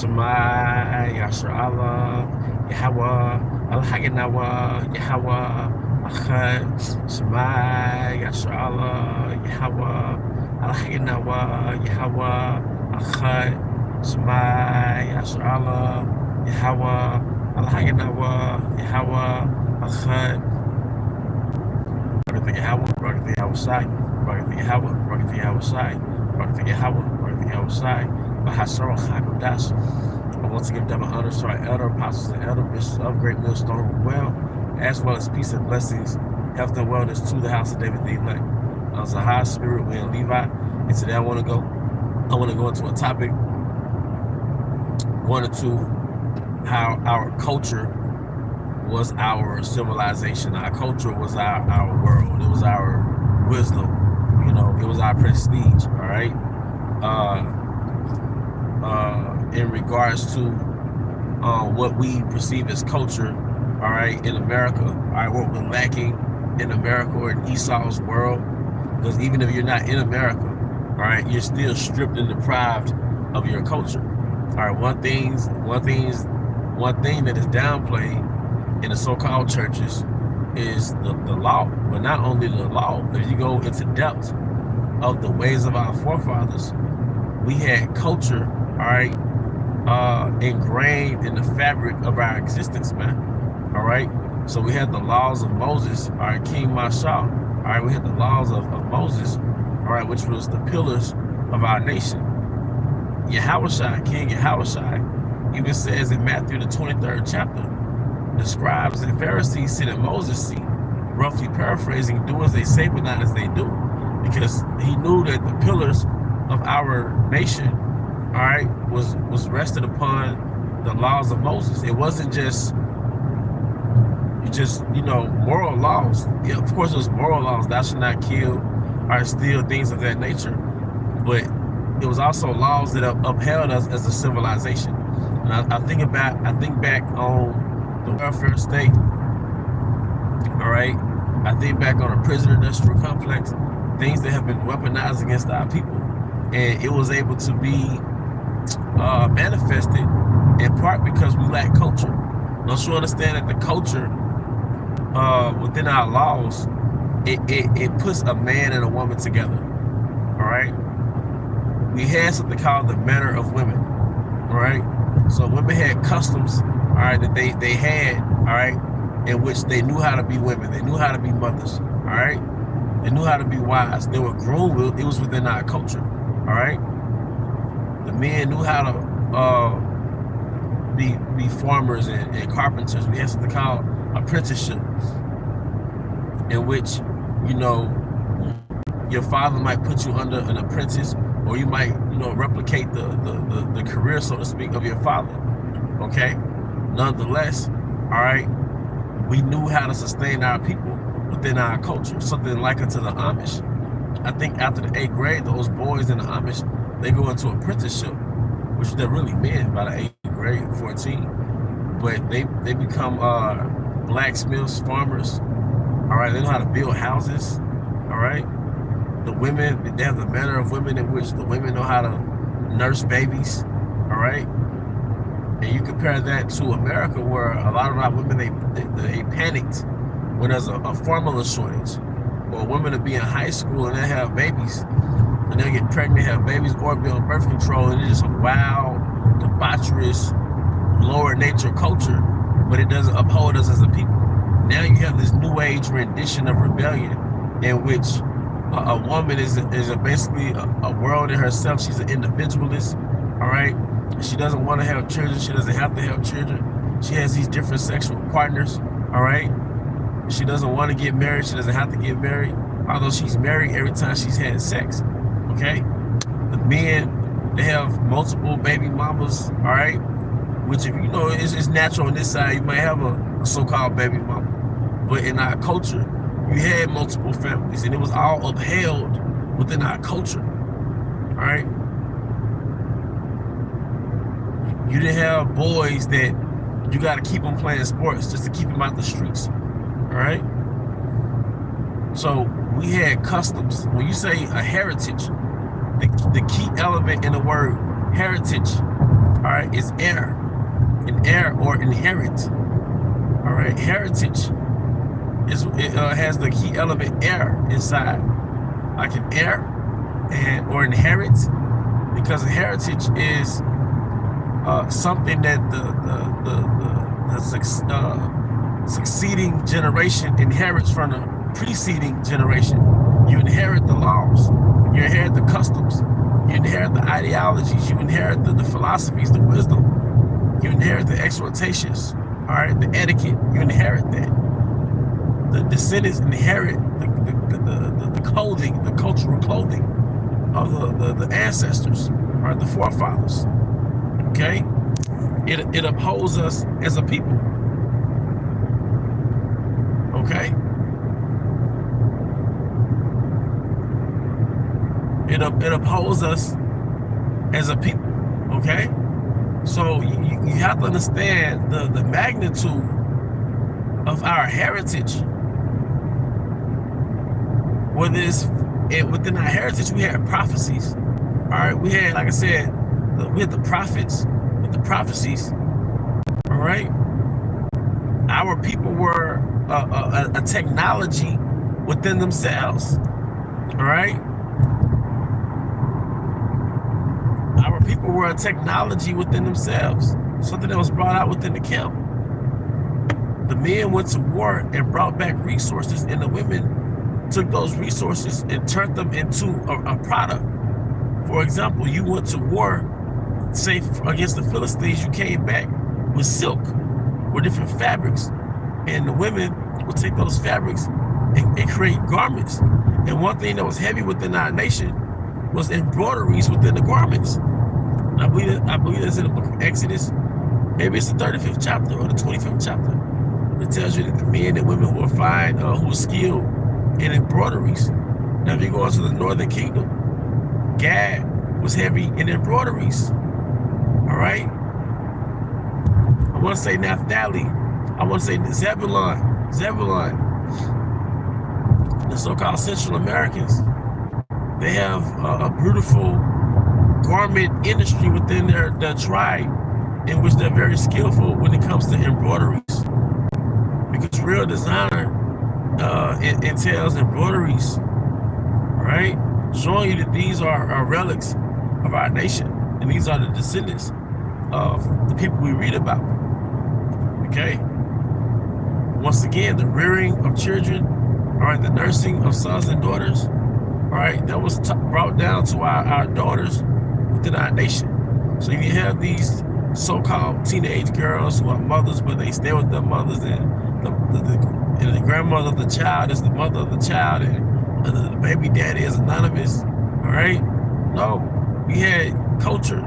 Shema Yashra'Allah, Yahweh, Al-Hayanawa, Yahweh, Achad, Shema Yashra'Allah, Yahweh, Al-Hayanawa, Yahweh, Achad, Shema Yashra'Allah, Yahweh, Al-Hayanawa, Yahweh, Achad, Barak Yahweh, Barak Yahweh Sai, Barak Yahweh, Barak Yahweh Sai, Barak Yahweh, Barak Yahweh Sai, Bahasara Chakodash. I want to give double honor to our elder apostles and elder bishops of Great Millstone as well as peace and blessings, health and wellness to the house of David the elect. Zahar, Spirit, Will, Levi. And today I want to go into a topic, going into how our culture was our civilization. Our culture was our world. It was our wisdom. You know, it was our prestige. All right. In regards to what we perceive as culture, all right, in America, all right, what we're lacking in America or in Esau's world, because even if you're not in America, all right, you're still stripped and deprived of your culture. All right, one thing that is downplayed in the so-called churches is the law, but not only the law. If you go into depth of the ways of our forefathers, we had culture, all right, ingrained in the fabric of our existence, man. All right. So we had the laws of Moses, all right, King Mashal, all right, we had the laws of Moses, all right, which was the pillars of our nation. Yahushua, King Yahushua, even says in Matthew the 23rd chapter, the scribes and Pharisees sit at Moses' seat, roughly paraphrasing, do as they say but not as they do, because he knew that the pillars of our nation, all right, was rested upon the laws of Moses. It wasn't just you know, moral laws. Yeah, of course it was moral laws, thou shalt not kill or steal, things of that nature, but it was also laws that upheld us as a civilization. And I think back on the welfare state, all right, I think back on a prison industrial complex, things that have been weaponized against our people, and it was able to be manifested in part because we lack culture. Don't you understand that the culture within our laws, it puts a man and a woman together, all right? We had something called the manner of women, all right? So women had customs, all right, that they had, all right, in which they knew how to be women. They knew how to be mothers, all right? They knew how to be wives. They were groomed. It was within our culture, all right? The men knew how to be farmers and carpenters. We had something called apprenticeship, in which, you know, your father might put you under an apprentice, or you might, you know, replicate the career, so to speak, of your father. Okay? Nonetheless, all right, we knew how to sustain our people within our culture, something like unto the Amish. I think after the 8th grade, those boys in the Amish, they go into apprenticeship, which they're really men by the 8th grade, 14. But they become blacksmiths, farmers, all right? They know how to build houses, all right? The women, they have the manner of women in which the women know how to nurse babies, all right? And you compare that to America, where a lot of our women, they panicked when there's a formula shortage, or women to be in high school and they have babies, and they'll get pregnant, have babies, or be on birth control, and it's just a wild, debaucherous, lower nature culture, but it doesn't uphold us as a people. Now you have this new age rendition of rebellion, in which a woman is basically a world in herself. She's an individualist, all right? She doesn't want to have children. She doesn't have to have children. She has these different sexual partners, all right? She doesn't want to get married. She doesn't have to get married, although she's married every time she's had sex, okay? The men, they have multiple baby mamas, all right? Which, if you know, it's natural on this side. You might have a so-called baby mama. But in our culture, you had multiple families, and it was all upheld within our culture, all right? You didn't have boys that you got to keep them playing sports just to keep them out the streets, all right? So we had customs. When you say a heritage, the key element in the word heritage All right, is heir, an heir or inherit. All right, heritage has the key element heir inside, like an heir and or inherit, because a heritage is something that the succeeding generation inherits from the preceding generation. You inherit the laws, you inherit the customs, you inherit the ideologies, you inherit the philosophies, the wisdom, you inherit the exhortations, all right, the etiquette, you inherit that. The descendants inherit the clothing, the cultural clothing of the ancestors, or the forefathers. Okay, it upholds us as a people. Okay, it upholds us as a people. Okay, so you have to understand the magnitude of our heritage. Within our heritage, we had prophecies. All right, we had, like I said, we had the prophets with the prophecies. All right, our people were a technology within themselves. All right, our people were a technology within themselves, something that was brought out within the camp. The men went to war and brought back resources, and the women took those resources and turned them into a product. For example, you went to war, say against the Philistines, you came back with silk, with different fabrics, and the women would take those fabrics and create garments. And one thing that was heavy within our nation was embroideries within the garments. And I believe that's in the book of Exodus. Maybe it's the 35th chapter or the 25th chapter. It tells you that the men and women who are fine, who are skilled in embroideries. Now, if you go into the northern kingdom, Gad was heavy in embroideries. All right. I want to say Naphtali. I want to say Zebulon. The so-called Central Americans. They have a beautiful garment industry within their tribe, in which they're very skillful when it comes to embroideries. Because real designer entails embroideries, right? Showing you that these are relics of our nation, and these are the descendants of the people we read about. Okay. Once again, the rearing of children, all right, the nursing of sons and daughters, all right, that was brought down to our daughters within our nation. So you have these so-called teenage girls who are mothers, but they stay with their mothers, and the grandmother of the child is the mother of the child, and the baby daddy is anonymous. All right, no, we had culture.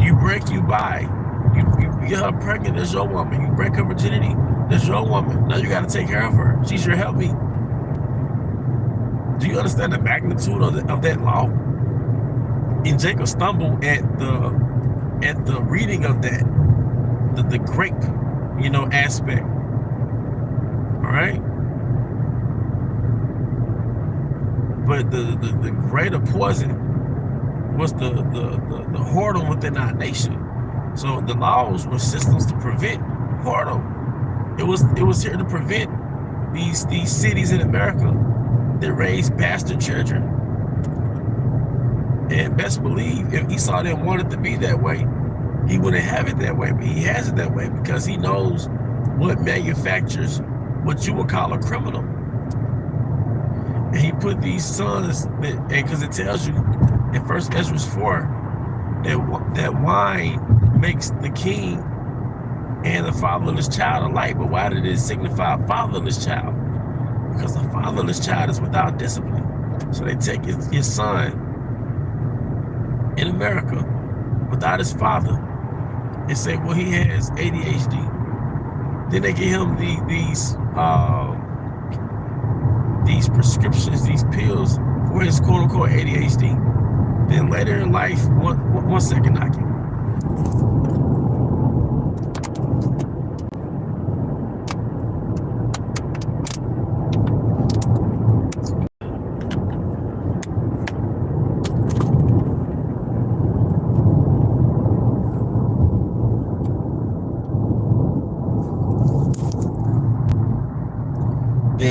You break, you buy. You get her pregnant, that's your woman. You break her virginity, that's your woman. Now you got to take care of her. She's your helpmeet. Do you understand the magnitude of that law? And Jacob stumbled at the reading of that, the grape, aspect. All right, but the greater poison was the whoredom within our nation. So the laws were systems to prevent whoredom. It was here to prevent these cities in America that raise bastard children. And best believe, if Esau didn't want it to be that way, he wouldn't have it that way, but he has it that way because he knows what manufactures what you would call a criminal. And he put these sons, because it tells you in 1 Ezra 4 that wine makes the king and the fatherless child alike. But why did it signify fatherless child? Because the fatherless child is without discipline. So they take his son in America without his father and say, well, he has ADHD. Then they give him these prescriptions, these pills for his quote-unquote ADHD. Then later in life, one second, Naki.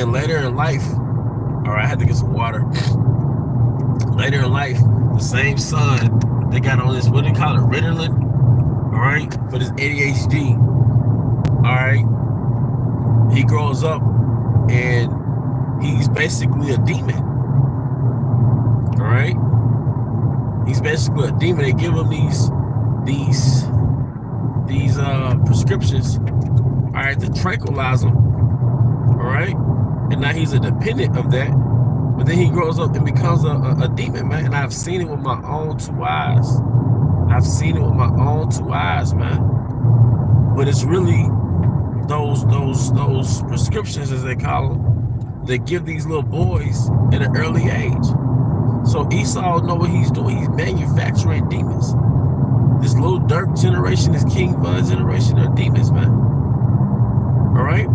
then later in life, all right, I had to get some water. Later in life, the same son, they got on this, what do they call it, Ritalin, all right, for this ADHD, all right. He grows up and he's basically a demon, all right. He's basically a demon. They give him these prescriptions, all right, to tranquilize him, all right. And now he's a dependent of that. But then he grows up and becomes a demon, man. And I've seen it with my own 2 eyes. I've seen it with my own 2 eyes, man. But it's really those prescriptions, as they call them, that give these little boys at an early age. So Esau know what he's doing. He's manufacturing demons. This Lil Durk generation, this King Von generation are demons, man. All right?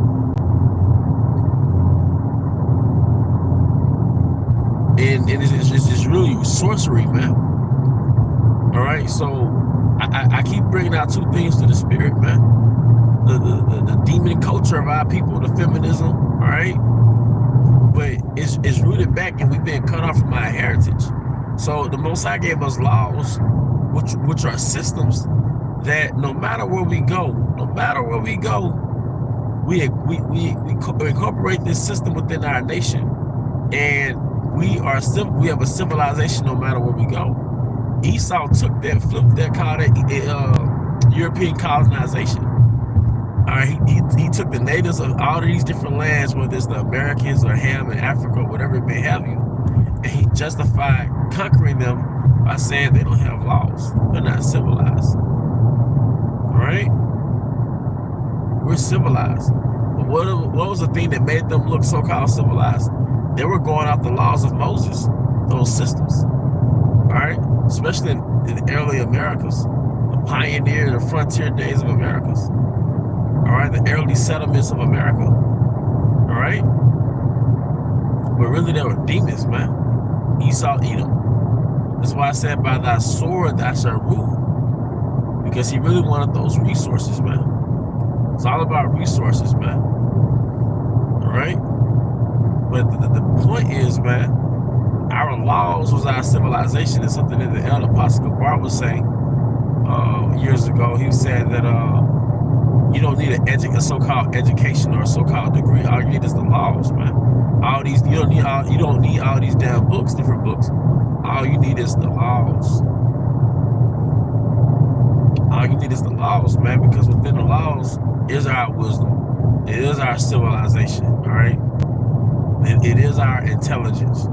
And it's really sorcery, man. All right, so I keep bringing out 2 things to the spirit, man. The demon culture of our people, the feminism, all right? But it's rooted back, and we've been cut off from our heritage. So the Most High gave us laws, which are systems that no matter where we go, we incorporate this system within our nation, and we have a civilization no matter where we go. Esau took that, flipped that, called it European colonization. All right, he took the natives of all of these different lands, whether it's the Americans or Ham in Africa, or whatever it may have you, and he justified conquering them by saying they don't have laws. They're not civilized. All right? We're civilized. But what was the thing that made them look so-called civilized? They were going off the laws of Moses, those systems, all right? Especially in the early Americas, the pioneer, the frontier days of Americas, all right? The early settlements of America, all right? But really, they were demons, man. Esau, Edom. That's why I said, by thy sword thou shalt rule, because he really wanted those resources, man. It's all about resources, man, all right? But the point is, man, our laws was our civilization. Is something that the elder Apostle Bar was saying years ago. He said that you don't need a so-called education or a so-called degree. All you need is the laws, man. All these you don't need all these damn books, different books. All you need is the laws. All you need is the laws, man, because within the laws is our wisdom. It is our civilization, all right? It is our intelligence.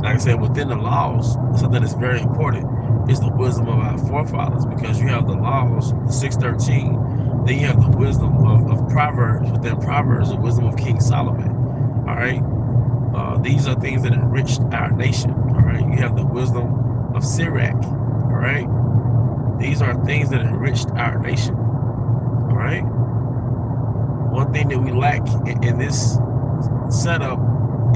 Like I said, within the laws, something that's very important is the wisdom of our forefathers, because you have the laws, the 613, then you have the wisdom of Proverbs, within Proverbs, the wisdom of King Solomon, all right? These are things that enriched our nation, all right? You have the wisdom of Sirach, all right? These are things that enriched our nation, all right? One thing that we lack in this setup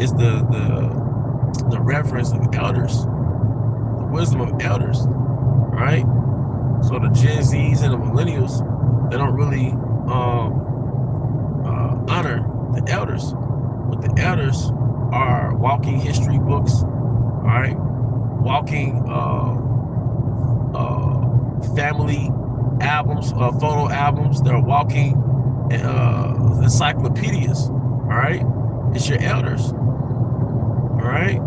is the reverence of elders, the wisdom of elders, right? So the Gen Zs and the millennials, they don't really honor the elders. But the elders are walking history books, all right? Walking family albums, photo albums. They're walking encyclopedias, all right? It's your elders, all right?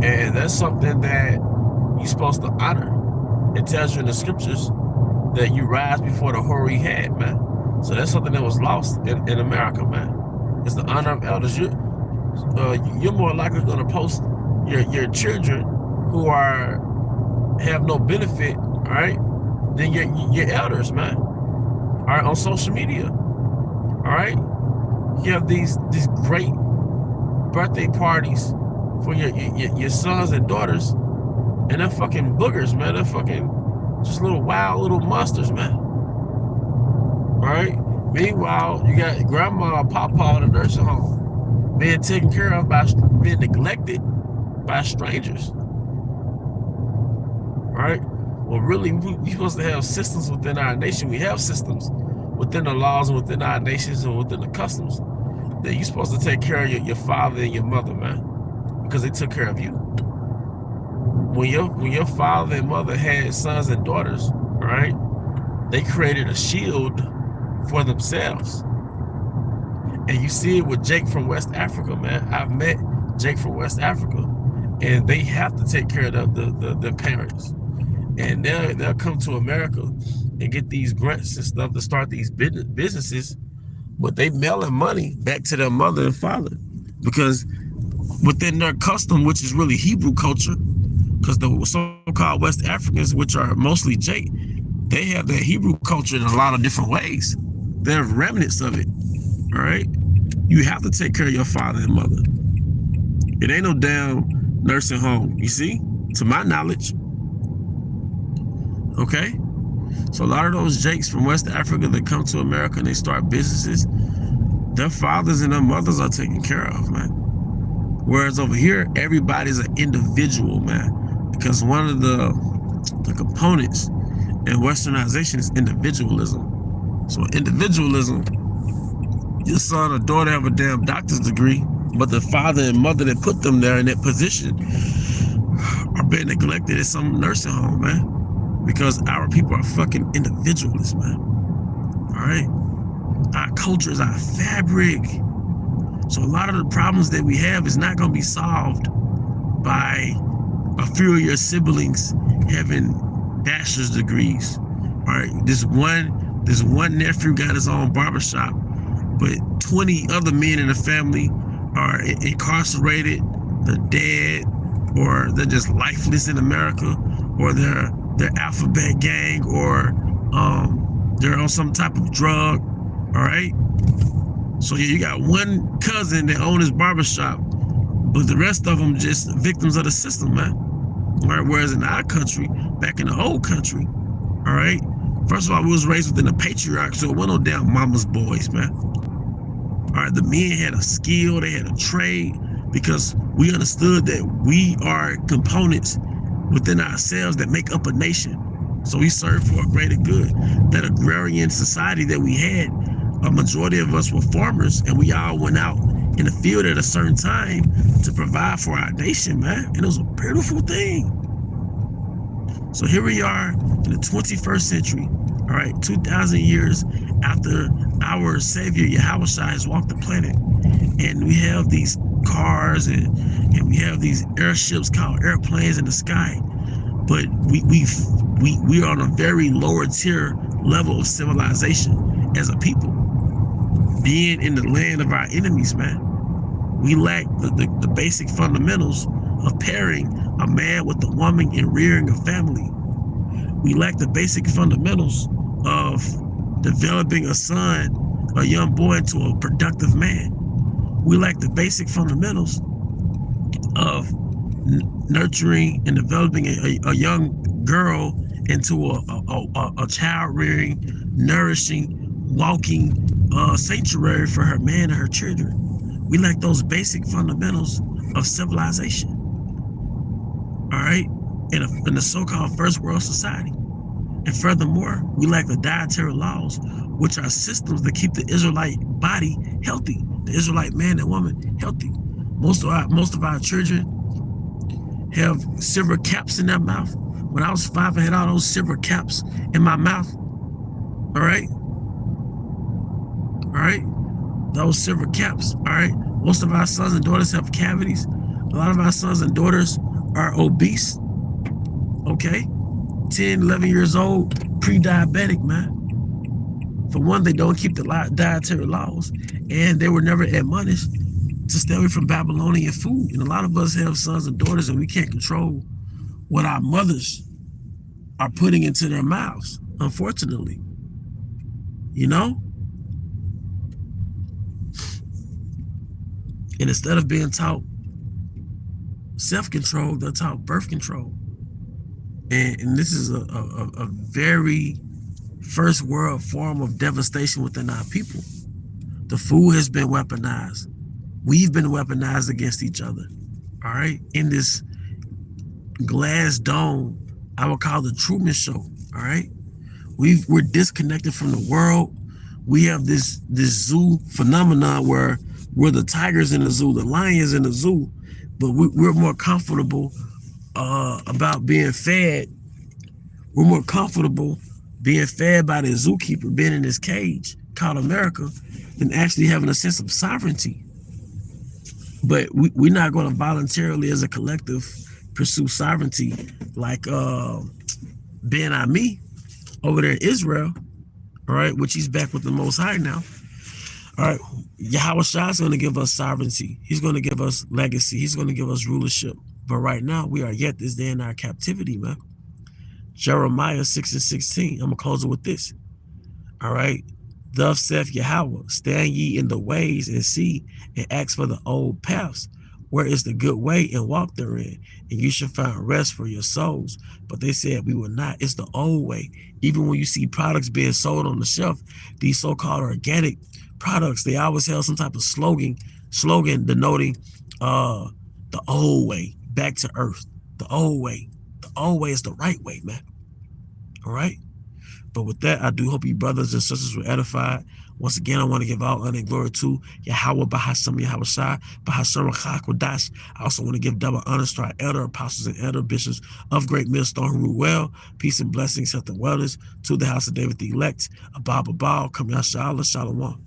And that's something that you're supposed to honor. It tells you in the scriptures that you rise before the hoary head, man. So that's something that was lost in America, man. It's the honor of elders. You're more likely going to post your children who have no benefit, all right, than your elders, man. All right, on social media, all right. You have these great birthday parties for your sons and daughters, and they're fucking boogers, man. They're fucking just little wild little monsters, man. All right. Meanwhile, you got grandma and papa in a nursing home, being taken care of being neglected by strangers. All right. Well, really, we're supposed to have systems within our nation. We have systems within the laws and within our nations and within the customs that you're supposed to take care of your father and your mother, man, because they took care of you. When your father and mother had sons and daughters, right, they created a shield for themselves. And you see it with Jake from West Africa, man. I've met Jake from West Africa, and they have to take care of the parents. And they'll come to America and get these grants and stuff to start these businesses, but they mailing money back to their mother and father, because within their custom, which is really Hebrew culture, because the so-called West Africans, which are mostly Jake, they have that Hebrew culture in a lot of different ways. They're remnants of it, all right? You have to take care of your father and mother. It ain't no damn nursing home, you see, to my knowledge. Okay? So a lot of those Jakes from West Africa that come to America and they start businesses, their fathers and their mothers are taken care of, man. Whereas over here, everybody's an individual, man. Because one of the components in Westernization is individualism. So individualism, your son or daughter have a damn doctor's degree, but the father and mother that put them there in that position are being neglected at some nursing home, man. Because our people are fucking individualists, man. All right? Our culture is our fabric. So a lot of the problems that we have is not going to be solved by a few of your siblings having bachelor's degrees. All right? This one nephew got his own barbershop, but 20 other men in the family are incarcerated, they're dead, or they're just lifeless in America, or they're alphabet gang, or they're on some type of drug. All right, so yeah, you got one cousin that owns his barbershop, but the rest of them just victims of the system, man. All right, whereas in our country, back in the old country, all right, first of all, we was raised within a patriarch, so it wasn't no damn mama's boys, man. All right, the men had a skill, they had a trade, because we understood that we are components within ourselves that make up a nation. So we serve for a greater good. That agrarian society that we had, a majority of us were farmers, and we all went out in the field at a certain time to provide for our nation, man. And it was a beautiful thing. So here we are in the 21st century, all right, 2,000 years after our Savior Yahushua has walked the planet, and we have these cars and we have these airships called airplanes in the sky, but we are on a very lower tier level of civilization as a people, being in the land of our enemies, man. We lack the basic fundamentals of pairing a man with a woman and rearing a family. We lack the basic fundamentals of developing a son, a young boy, into a productive man. We lack the basic fundamentals of nurturing and developing a young girl into a child-rearing, nourishing, walking sanctuary for her man and her children. We lack those basic fundamentals of civilization, all right, in the so-called first world society. And furthermore, we lack the dietary laws, which are systems that keep the Israelite body healthy, the Israelite man and woman healthy. Most of our children have silver caps in their mouth. When I was 5, I had all those silver caps in my mouth. All right, those silver caps. All right, most of our sons and daughters have cavities. A lot of our sons and daughters are obese. Okay, 10, 11 years old, pre-diabetic, man. For one, they don't keep the dietary laws, and they were never admonished to stay away from Babylonian food. And a lot of us have sons and daughters, and we can't control what our mothers are putting into their mouths, unfortunately. You know? And instead of being taught self-control, they're taught birth control. And this is a very first world form of devastation within our people. The food has been weaponized. We've been weaponized against each other, all right? In this glass dome, I would call the Truman Show, all right? We're disconnected from the world. We have this zoo phenomenon where We're the tigers in the zoo, the lions in the zoo, but we're more comfortable about being fed. We're more comfortable being fed by the zookeeper, being in this cage called America, than actually having a sense of sovereignty. But we're not going to voluntarily, as a collective, pursue sovereignty like Ben Ami over there in Israel, all right, which he's back with the Most High now. All right, Yahweh Shah is going to give us sovereignty. He's going to give us legacy. He's going to give us rulership. But right now, we are yet this day in our captivity, man. Jeremiah 6:16. I'm going to close it with this. All right. Thus saith Yahweh, stand ye in the ways and see and ask for the old paths. Where is the good way and walk therein, and you shall find rest for your souls. But they said we will not. It's the old way. Even when you see products being sold on the shelf, these so-called organic products, they always have some type of slogan denoting the old way, back to earth. The old way. The old way is the right way, man. All right. But with that, I do hope you brothers and sisters were edified. Once again, I want to give all honor and glory to Yahweh Bahashem Yahweh Shai, Bahashem Kodash. I also want to give double honors to our elder apostles and elder bishops of Great Millstone who rule well. Peace and blessings, health and wellness to the house of David the elect. Abba Babal, Kam Yasha Allah, Shalom.